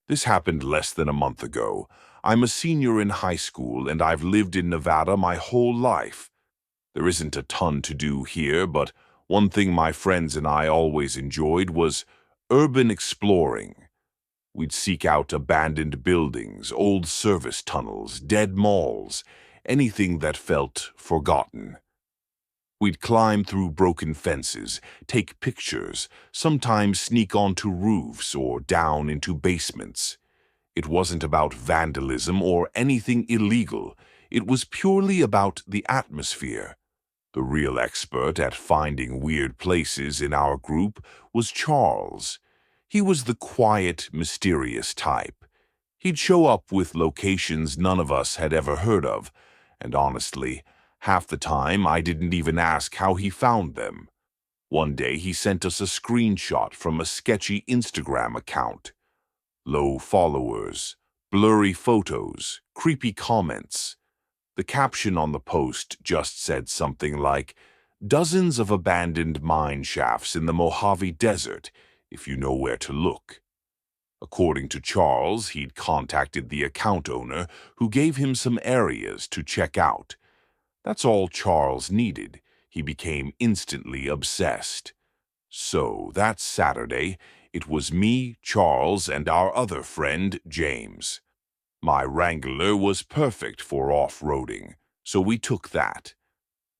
This happened less than a month ago. I'm a senior in high school and I've lived in Nevada my whole life. There isn't a ton to do here, but one thing my friends and I always enjoyed was urban exploring. We'd seek out abandoned buildings, old service tunnels, dead malls, anything that felt forgotten. We'd climb through broken fences, take pictures, sometimes sneak onto roofs or down into basements. It wasn't about vandalism or anything illegal. It was purely about the atmosphere. The real expert at finding weird places in our group was Charles. He was the quiet, mysterious type. He'd show up with locations none of us had ever heard of, and honestly, half the time I didn't even ask how he found them. One day he sent us a screenshot from a sketchy Instagram account. Low followers, blurry photos, creepy comments. The caption on the post just said something like, "Dozens of abandoned mine shafts in the Mojave Desert, if you know where to look." According to Charles, he'd contacted the account owner, who gave him some areas to check out. That's all Charles needed. He became instantly obsessed. So, that Saturday, it was me, Charles, and our other friend, James. My Wrangler was perfect for off-roading, so we took that.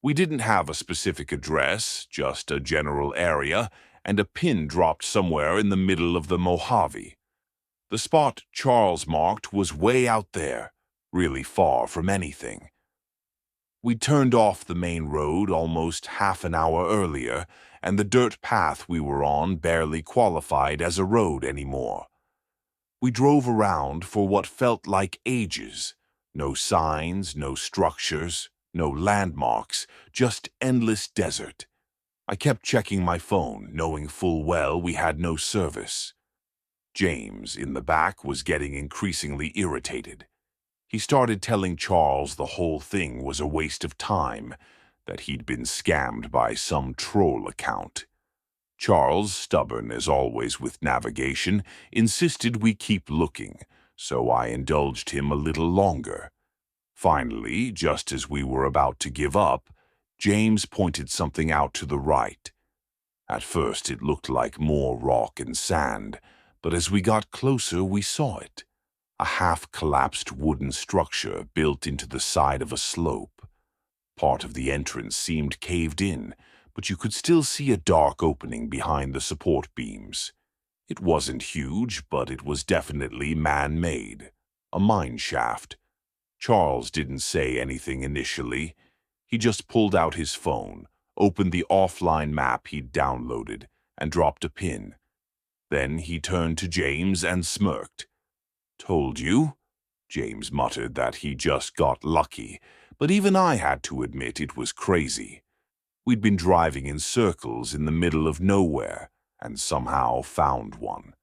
We didn't have a specific address, just a general area, and a pin dropped somewhere in the middle of the Mojave. The spot Charles marked was way out there, really far from anything. We turned off the main road almost half an hour earlier, and the dirt path we were on barely qualified as a road anymore. We drove around for what felt like ages. No signs, no structures, no landmarks, just endless desert. I kept checking my phone, knowing full well we had no service. James, in the back, was getting increasingly irritated. He started telling Charles the whole thing was a waste of time, that he'd been scammed by some troll account. Charles, stubborn as always with navigation, insisted we keep looking, so I indulged him a little longer. Finally, just as we were about to give up, James pointed something out to the right. At first it looked like more rock and sand, but as we got closer we saw it. A half-collapsed wooden structure built into the side of a slope. Part of the entrance seemed caved in, but you could still see a dark opening behind the support beams. It wasn't huge, but it was definitely man-made. A mine shaft. Charles didn't say anything initially. He just pulled out his phone, opened the offline map he'd downloaded, and dropped a pin. Then he turned to James and smirked. "Told you?" James muttered that he just got lucky, but even I had to admit it was crazy. We'd been driving in circles in the middle of nowhere, and somehow found one.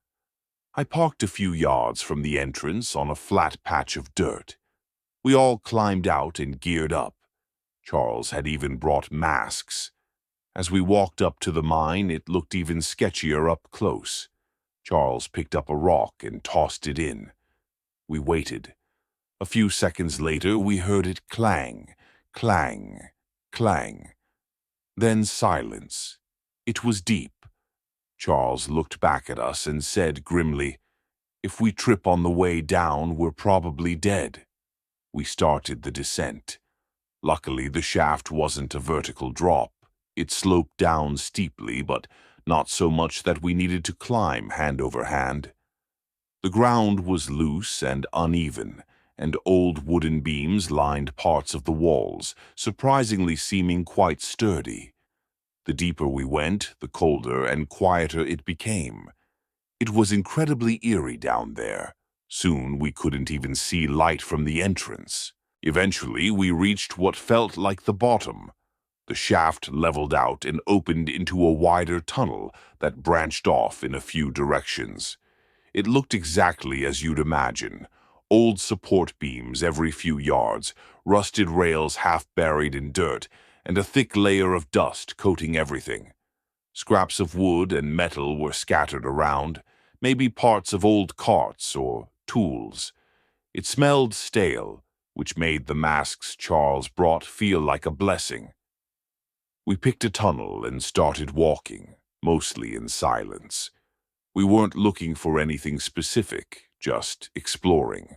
I parked a few yards from the entrance on a flat patch of dirt. We all climbed out and geared up. Charles had even brought masks. As we walked up to the mine, it looked even sketchier up close. Charles picked up a rock and tossed it in. We waited. A few seconds later, we heard it clang, clang, clang. Then silence. It was deep. Charles looked back at us and said grimly, "If we trip on the way down, we're probably dead." We started the descent. Luckily, the shaft wasn't a vertical drop. It sloped down steeply, but not so much that we needed to climb hand over hand. The ground was loose and uneven, and old wooden beams lined parts of the walls, surprisingly seeming quite sturdy. The deeper we went, the colder and quieter it became. It was incredibly eerie down there. Soon we couldn't even see light from the entrance. Eventually we reached what felt like the bottom. The shaft leveled out and opened into a wider tunnel that branched off in a few directions. It looked exactly as you'd imagine. Old support beams every few yards, rusted rails half buried in dirt, and a thick layer of dust coating everything. Scraps of wood and metal were scattered around. maybe parts of old carts or tools. It smelled stale, which made the masks Charles brought feel like a blessing. We picked a tunnel and started walking, mostly in silence. We weren't looking for anything specific, just exploring.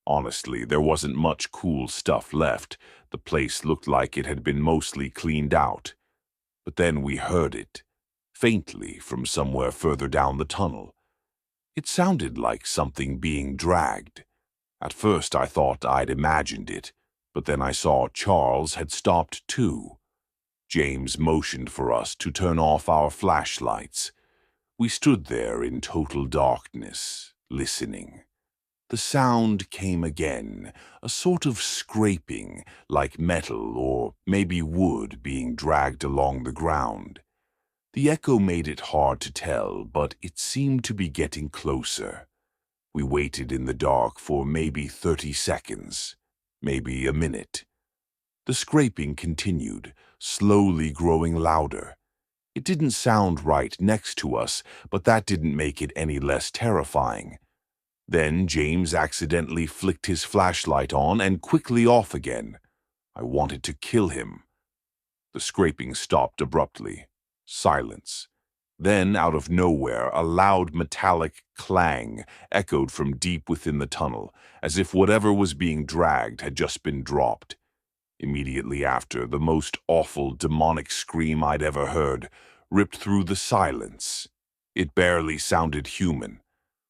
Honestly, there wasn't much cool stuff left. The place looked like it had been mostly cleaned out. But then we heard it, faintly from somewhere further down the tunnel. It sounded like something being dragged. At first I thought I'd imagined it, but then I saw Charles had stopped too. James motioned for us to turn off our flashlights. We stood there in total darkness, listening. The sound came again, a sort of scraping, like metal or maybe wood being dragged along the ground. The echo made it hard to tell, but it seemed to be getting closer. We waited in the dark for maybe 30 seconds, maybe a minute. The scraping continued, slowly growing louder. It didn't sound right next to us, but that didn't make it any less terrifying. Then James accidentally flicked his flashlight on and quickly off again. I wanted to kill him. The scraping stopped abruptly. Silence. Then, out of nowhere, a loud metallic clang echoed from deep within the tunnel, as if whatever was being dragged had just been dropped. Immediately after, the most awful demonic scream I'd ever heard ripped through the silence. It barely sounded human.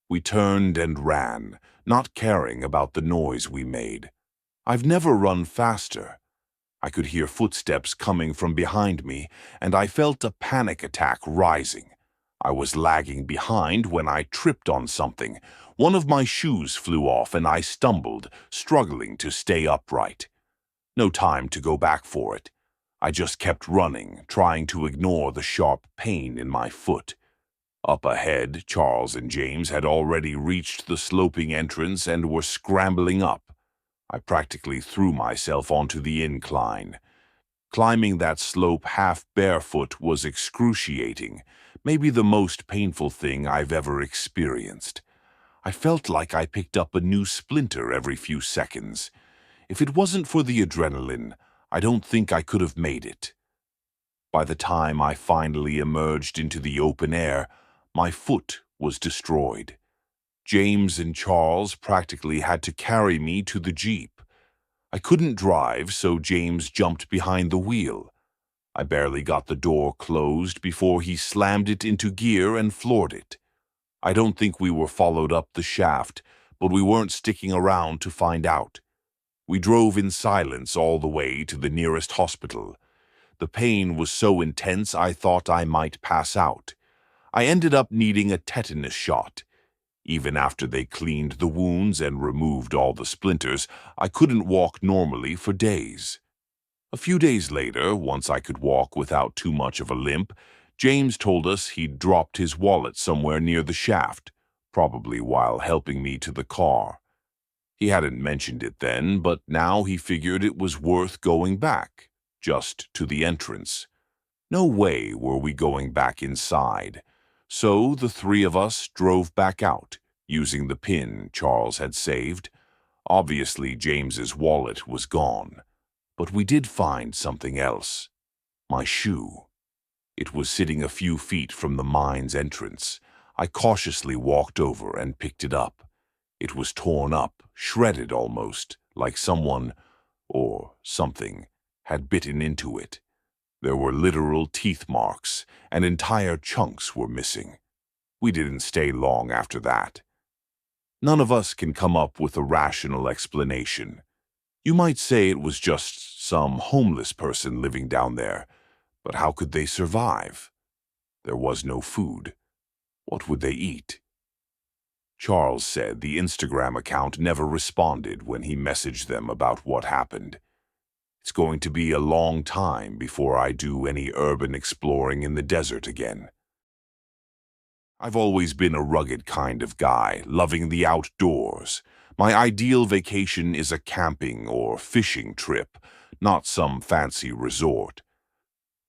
We turned and ran, not caring about the noise we made. I've never run faster. I could hear footsteps coming from behind me, and I felt a panic attack rising. I was lagging behind when I tripped on something. One of my shoes flew off and I stumbled, struggling to stay upright. No time to go back for it. I just kept running, trying to ignore the sharp pain in my foot. Up ahead, Charles and James had already reached the sloping entrance and were scrambling up. I practically threw myself onto the incline. Climbing that slope half barefoot was excruciating, maybe the most painful thing I've ever experienced. I felt like I picked up a new splinter every few seconds. If it wasn't for the adrenaline, I don't think I could have made it. By the time I finally emerged into the open air, my foot was destroyed. James and Charles practically had to carry me to the Jeep. I couldn't drive, so James jumped behind the wheel. I barely got the door closed before he slammed it into gear and floored it. I don't think we were followed up the shaft, but we weren't sticking around to find out. We drove in silence all the way to the nearest hospital. The pain was so intense I thought I might pass out. I ended up needing a tetanus shot. Even after they cleaned the wounds and removed all the splinters, I couldn't walk normally for days. A few days later, once I could walk without too much of a limp, James told us he'd dropped his wallet somewhere near the shaft, probably while helping me to the car. He hadn't mentioned it then, but now he figured it was worth going back, just to the entrance. No way were we going back inside. So the three of us drove back out, using the pin Charles had saved. Obviously, James's wallet was gone. But we did find something else. My shoe. It was sitting a few feet from the mine's entrance. I cautiously walked over and picked it up. It was torn up, shredded almost, like someone, or something, had bitten into it. There were literal teeth marks, and entire chunks were missing. We didn't stay long after that. None of us can come up with a rational explanation. You might say it was just some homeless person living down there, but how could they survive? There was no food. What would they eat? Charles said the Instagram account never responded when he messaged them about what happened. It's going to be a long time before I do any urban exploring in the desert again. I've always been a rugged kind of guy, loving the outdoors. My ideal vacation is a camping or fishing trip, not some fancy resort.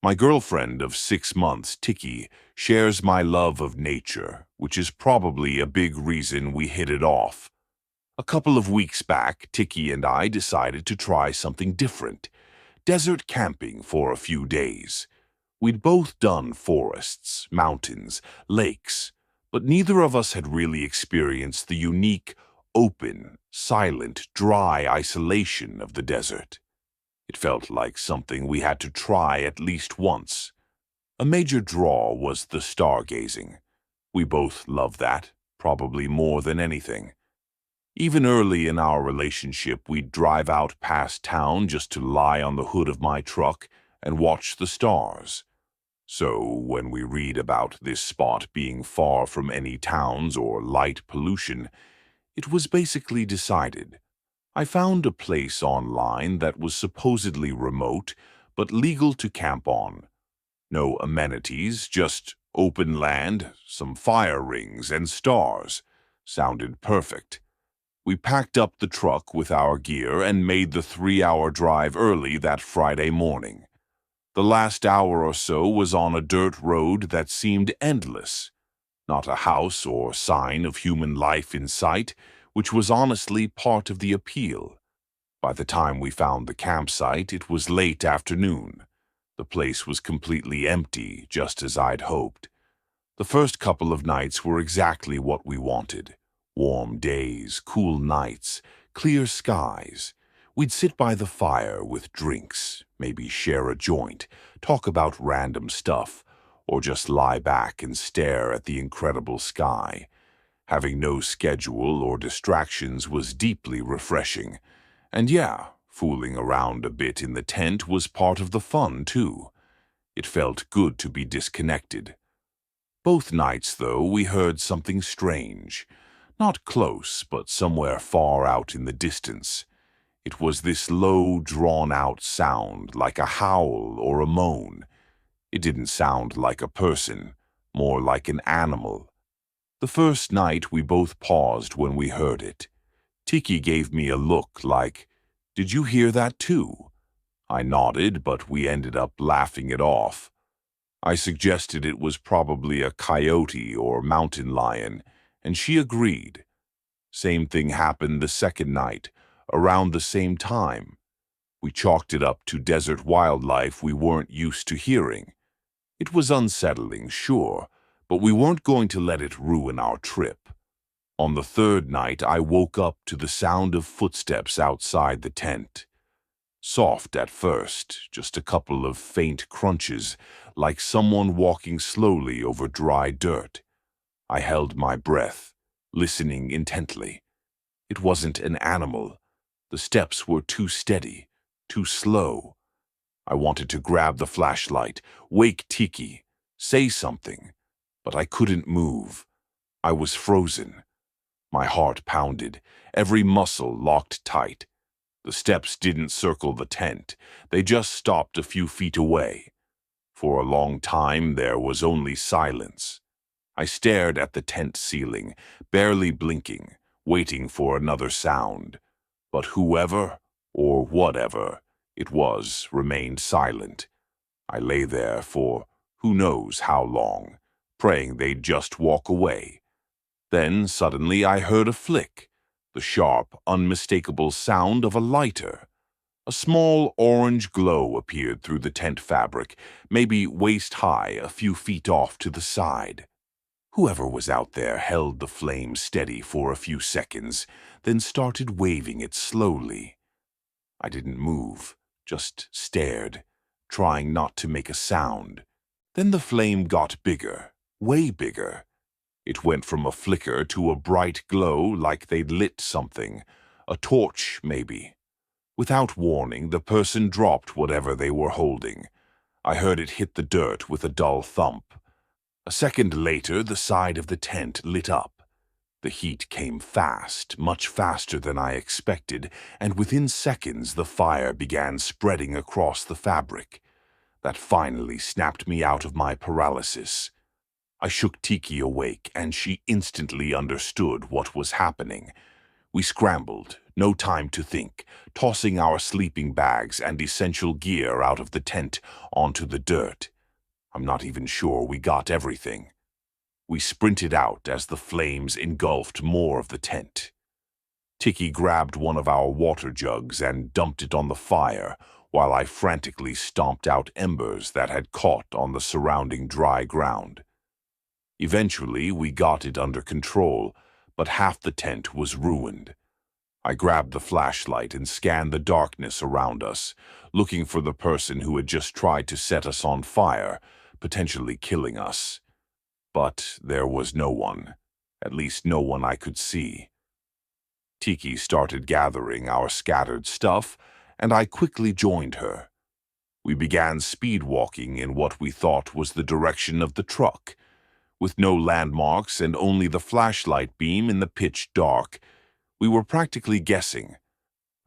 My girlfriend of 6 months, Tiki, shares my love of nature, which is probably a big reason we hit it off. A couple of weeks back, Tiki and I decided to try something different: desert camping for a few days. We'd both done forests, mountains, lakes, but neither of us had really experienced the unique, open, silent, dry isolation of the desert. It felt like something we had to try at least once. A major draw was the stargazing. We both love that, probably more than anything. Even early in our relationship, we'd drive out past town just to lie on the hood of my truck and watch the stars. So, when we read about this spot being far from any towns or light pollution, it was basically decided. I found a place online that was supposedly remote, but legal to camp on. No amenities, just open land, some fire rings, and stars. Sounded perfect. We packed up the truck with our gear and made the 3-hour drive early that Friday morning. The last hour or so was on a dirt road that seemed endless. Not a house or sign of human life in sight, which was honestly part of the appeal. By the time we found the campsite, it was late afternoon. The place was completely empty, just as I'd hoped. The first couple of nights were exactly what we wanted. Warm days, cool nights, clear skies. We'd sit by the fire with drinks, maybe share a joint, talk about random stuff, or just lie back and stare at the incredible sky. Having no schedule or distractions was deeply refreshing. And yeah, fooling around a bit in the tent was part of the fun, too. It felt good to be disconnected. Both nights, though, we heard something strange. Not close, but somewhere far out in the distance. It was this low, drawn-out sound, like a howl or a moan. It didn't sound like a person, more like an animal. The first night we both paused when we heard it. Tiki gave me a look like, "Did you hear that too?" I nodded, but we ended up laughing it off. I suggested it was probably a coyote or mountain lion, and she agreed. Same thing happened the second night, around the same time. We chalked it up to desert wildlife we weren't used to hearing. It was unsettling, sure, but we weren't going to let it ruin our trip. On the third night, I woke up to the sound of footsteps outside the tent. Soft at first, just a couple of faint crunches, like someone walking slowly over dry dirt. I held my breath, listening intently. It wasn't an animal. The steps were too steady, too slow. I wanted to grab the flashlight, wake Tiki, say something, but I couldn't move. I was frozen. My heart pounded, every muscle locked tight. The steps didn't circle the tent. They just stopped a few feet away. For a long time, there was only silence. I stared at the tent ceiling, barely blinking, waiting for another sound. But whoever, or whatever, it was remained silent. I lay there for who knows how long, praying they'd just walk away. Then suddenly I heard a flick, the sharp, unmistakable sound of a lighter. A small orange glow appeared through the tent fabric, maybe waist-high, a few feet off to the side. Whoever was out there held the flame steady for a few seconds, then started waving it slowly. I didn't move, just stared, trying not to make a sound. Then the flame got bigger, way bigger. It went from a flicker to a bright glow like they'd lit something, a torch maybe. Without warning, the person dropped whatever they were holding. I heard it hit the dirt with a dull thump. A second later, the side of the tent lit up. The heat came fast, much faster than I expected, and within seconds the fire began spreading across the fabric. That finally snapped me out of my paralysis. I shook Tiki awake, and she instantly understood what was happening. We scrambled, no time to think, tossing our sleeping bags and essential gear out of the tent onto the dirt. I'm not even sure we got everything. We sprinted out as the flames engulfed more of the tent. Tiki grabbed one of our water jugs and dumped it on the fire, while I frantically stomped out embers that had caught on the surrounding dry ground. Eventually, we got it under control, but half the tent was ruined. I grabbed the flashlight and scanned the darkness around us, looking for the person who had just tried to set us on fire, potentially killing us. But there was no one, at least no one I could see. Tiki started gathering our scattered stuff, and I quickly joined her. We began speed walking in what we thought was the direction of the truck. With no landmarks and only the flashlight beam in the pitch dark, we were practically guessing.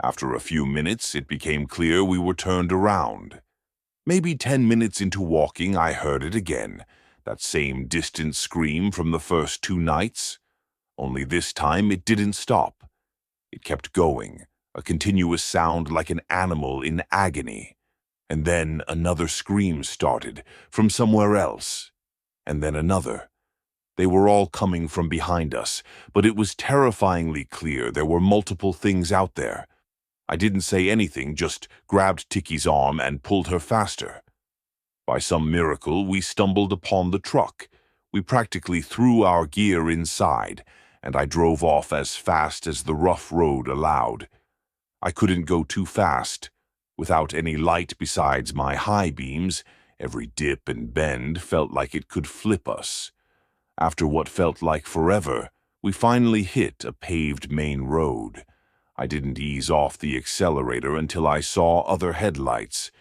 After a few minutes, it became clear we were turned around. Maybe 10 minutes into walking, I heard it again, that same distant scream from the first 2 nights. Only this time it didn't stop. It kept going, a continuous sound like an animal in agony. And then another scream started, from somewhere else. And then another. They were all coming from behind us, but it was terrifyingly clear there were multiple things out there. I didn't say anything, just grabbed Tiki's arm and pulled her faster. By some miracle, we stumbled upon the truck. We practically threw our gear inside, and I drove off as fast as the rough road allowed. I couldn't go too fast. Without any light besides my high beams, every dip and bend felt like it could flip us. After what felt like forever, we finally hit a paved main road. I didn't ease off the accelerator until I saw other headlights.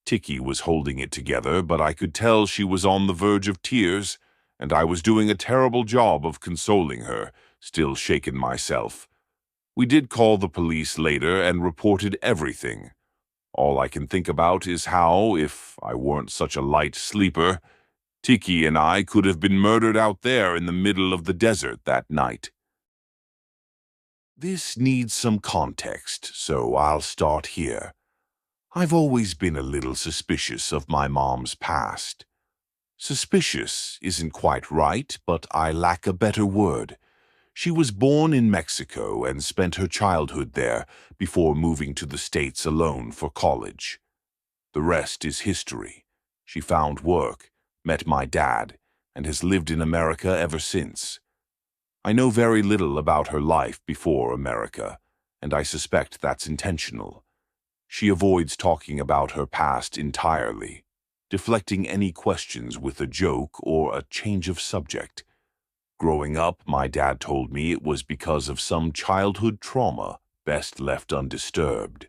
Tiki was holding it together, but I could tell she was on the verge of tears, and I was doing a terrible job of consoling her, still shaken myself. We did call the police later and reported everything. All I can think about is how, if I weren't such a light sleeper, Tiki and I could have been murdered out there in the middle of the desert that night. This needs some context, so I'll start here. I've always been a little suspicious of my mom's past. Suspicious isn't quite right, but I lack a better word. She was born in Mexico and spent her childhood there before moving to the States alone for college. The rest is history. She found work, met my dad, and has lived in America ever since. I know very little about her life before America, and I suspect that's intentional. She avoids talking about her past entirely, deflecting any questions with a joke or a change of subject. Growing up, my dad told me it was because of some childhood trauma, best left undisturbed.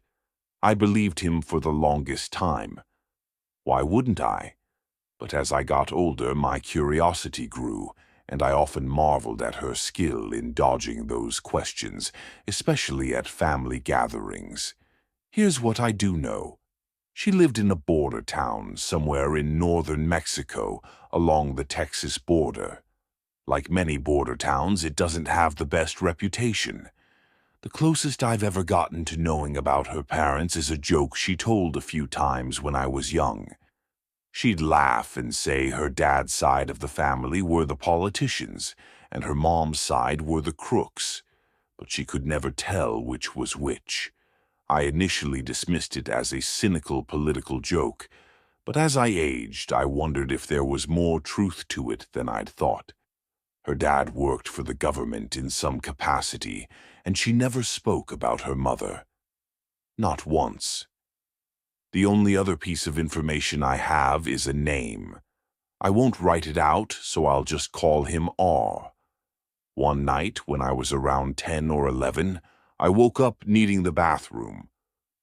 I believed him for the longest time. Why wouldn't I? But as I got older, my curiosity grew, and I often marveled at her skill in dodging those questions, especially at family gatherings. Here's what I do know. She lived in a border town somewhere in northern Mexico, along the Texas border. Like many border towns, it doesn't have the best reputation. The closest I've ever gotten to knowing about her parents is a joke she told a few times when I was young. She'd laugh and say her dad's side of the family were the politicians, and her mom's side were the crooks, but she could never tell which was which. I initially dismissed it as a cynical political joke, but as I aged, I wondered if there was more truth to it than I'd thought. Her dad worked for the government in some capacity, and she never spoke about her mother. Not once. The only other piece of information I have is a name. I won't write it out, so I'll just call him R. One night, when I was around 10 or 11, I woke up needing the bathroom.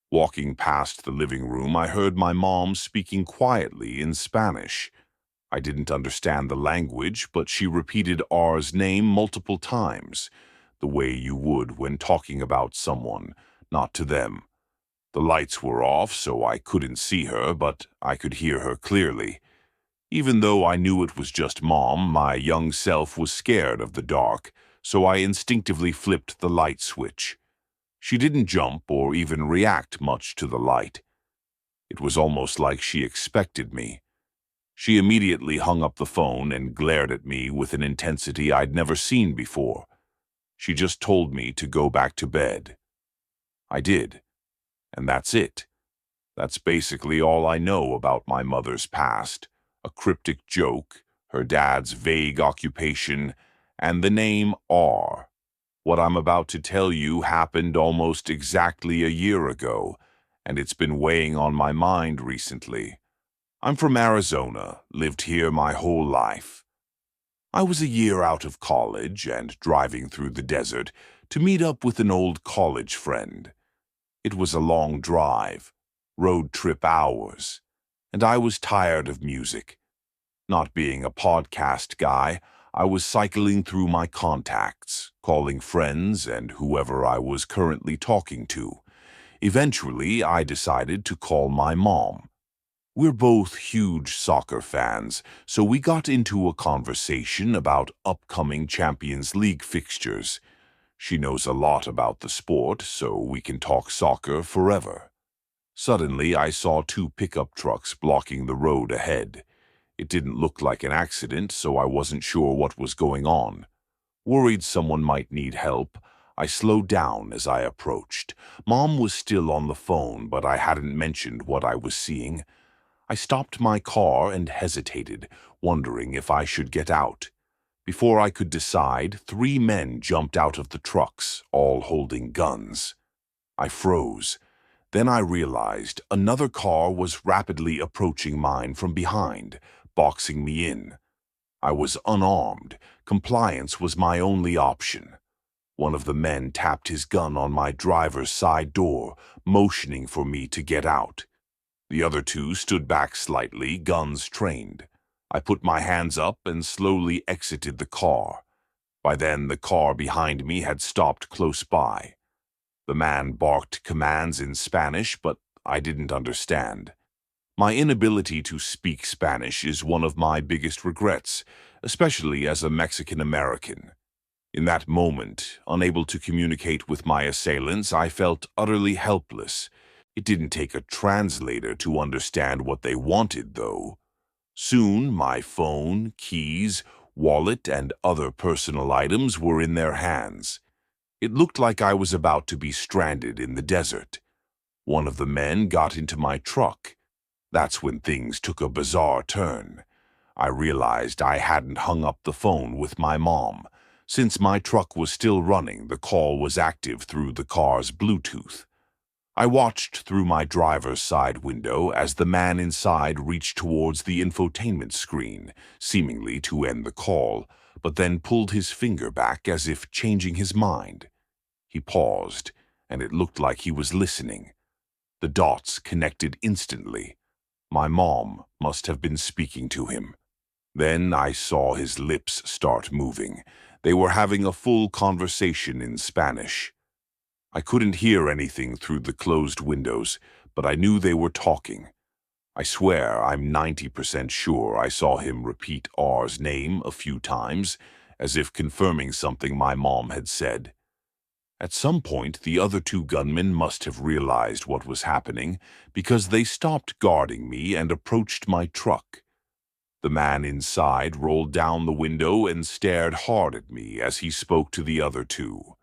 Walking past the living room, I heard my mom speaking quietly in Spanish. I didn't understand the language, but she repeated R's name multiple times, the way you would when talking about someone, not to them. The lights were off, so I couldn't see her, but I could hear her clearly. Even though I knew it was just Mom, my young self was scared of the dark, so I instinctively flipped the light switch. She didn't jump or even react much to the light. It was almost like she expected me. She immediately hung up the phone and glared at me with an intensity I'd never seen before. She just told me to go back to bed. I did, and that's it. That's basically all I know about my mother's past. A cryptic joke, her dad's vague occupation, and the name R. What I'm about to tell you happened almost exactly a year ago, and it's been weighing on my mind recently. I'm from Arizona, lived here my whole life. I was a year out of college and driving through the desert to meet up with an old college friend. It was a long drive, road trip hours, and I was tired of music. Not being a podcast guy, I was cycling through my contacts, calling friends and whoever I was currently talking to. Eventually, I decided to call my mom. We're both huge soccer fans, so we got into a conversation about upcoming Champions League fixtures. She knows a lot about the sport, so we can talk soccer forever. Suddenly, I saw two pickup trucks blocking the road ahead. It didn't look like an accident, so I wasn't sure what was going on. Worried someone might need help, I slowed down as I approached. Mom was still on the phone, but I hadn't mentioned what I was seeing. I stopped my car and hesitated, wondering if I should get out. Before I could decide, 3 men jumped out of the trucks, all holding guns. I froze. Then I realized another car was rapidly approaching mine from behind, boxing me in. I was unarmed. Compliance was my only option. One of the men tapped his gun on my driver's side door, motioning for me to get out. The other 2 stood back slightly, guns trained. I put my hands up and slowly exited the car. By then, the car behind me had stopped close by. The man barked commands in Spanish, but I didn't understand. My inability to speak Spanish is one of my biggest regrets, especially as a Mexican American. In that moment, unable to communicate with my assailants, I felt utterly helpless. It didn't take a translator to understand what they wanted, though. Soon, my phone, keys, wallet, and other personal items were in their hands. It looked like I was about to be stranded in the desert. One of the men got into my truck. That's when things took a bizarre turn. I realized I hadn't hung up the phone with my mom. Since my truck was still running, the call was active through the car's Bluetooth. I watched through my driver's side window as the man inside reached towards the infotainment screen, seemingly to end the call, but then pulled his finger back as if changing his mind. He paused, and it looked like he was listening. The dots connected instantly. My mom must have been speaking to him. Then I saw his lips start moving. They were having a full conversation in Spanish. I couldn't hear anything through the closed windows, but I knew they were talking. I swear I'm 90% sure I saw him repeat R's name a few times, as if confirming something my mom had said. At some point, the other 2 gunmen must have realized what was happening, because they stopped guarding me and approached my truck. The man inside rolled down the window and stared hard at me as he spoke to the other 2.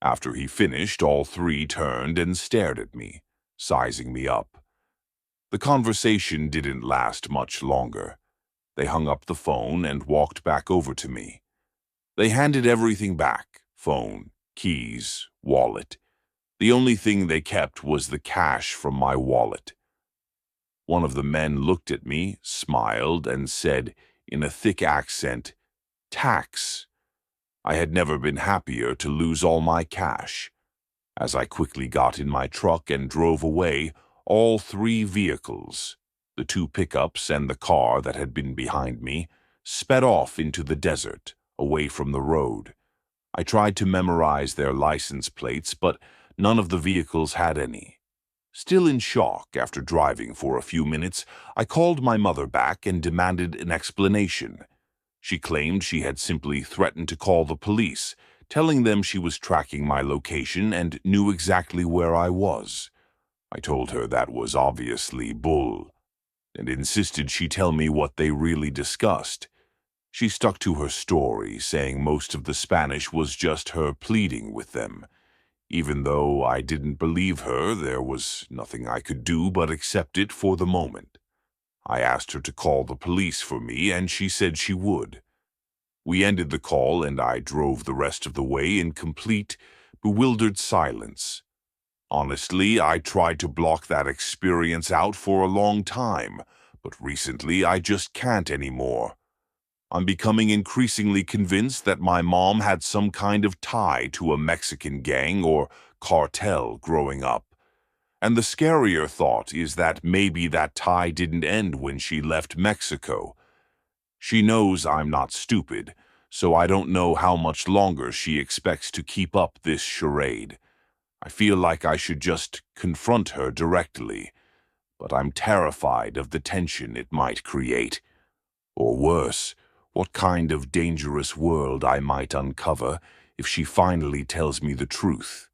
After he finished, all 3 turned and stared at me, sizing me up. The conversation didn't last much longer. They hung up the phone and walked back over to me. They handed everything back: phone, keys, wallet. The only thing they kept was the cash from my wallet. One of the men looked at me, smiled, and said in a thick accent, "Tax." I had never been happier to lose all my cash. As I quickly got in my truck and drove away, all 3 vehicles, the 2 pickups and the car that had been behind me, sped off into the desert, away from the road. I tried to memorize their license plates, but none of the vehicles had any. Still in shock after driving for a few minutes, I called my mother back and demanded an explanation. She claimed she had simply threatened to call the police, telling them she was tracking my location and knew exactly where I was. I told her that was obviously bull, and insisted she tell me what they really discussed. She stuck to her story, saying most of the Spanish was just her pleading with them. Even though I didn't believe her, there was nothing I could do but accept it for the moment. I asked her to call the police for me, and she said she would. We ended the call, and I drove the rest of the way in complete, bewildered silence. Honestly, I tried to block that experience out for a long time, but recently I just can't anymore. I'm becoming increasingly convinced that my mom had some kind of tie to a Mexican gang or cartel growing up. And the scarier thought is that maybe that tie didn't end when she left Mexico. She knows I'm not stupid, so I don't know how much longer she expects to keep up this charade. I feel like I should just confront her directly, but I'm terrified of the tension it might create. Or worse, what kind of dangerous world I might uncover if she finally tells me the truth.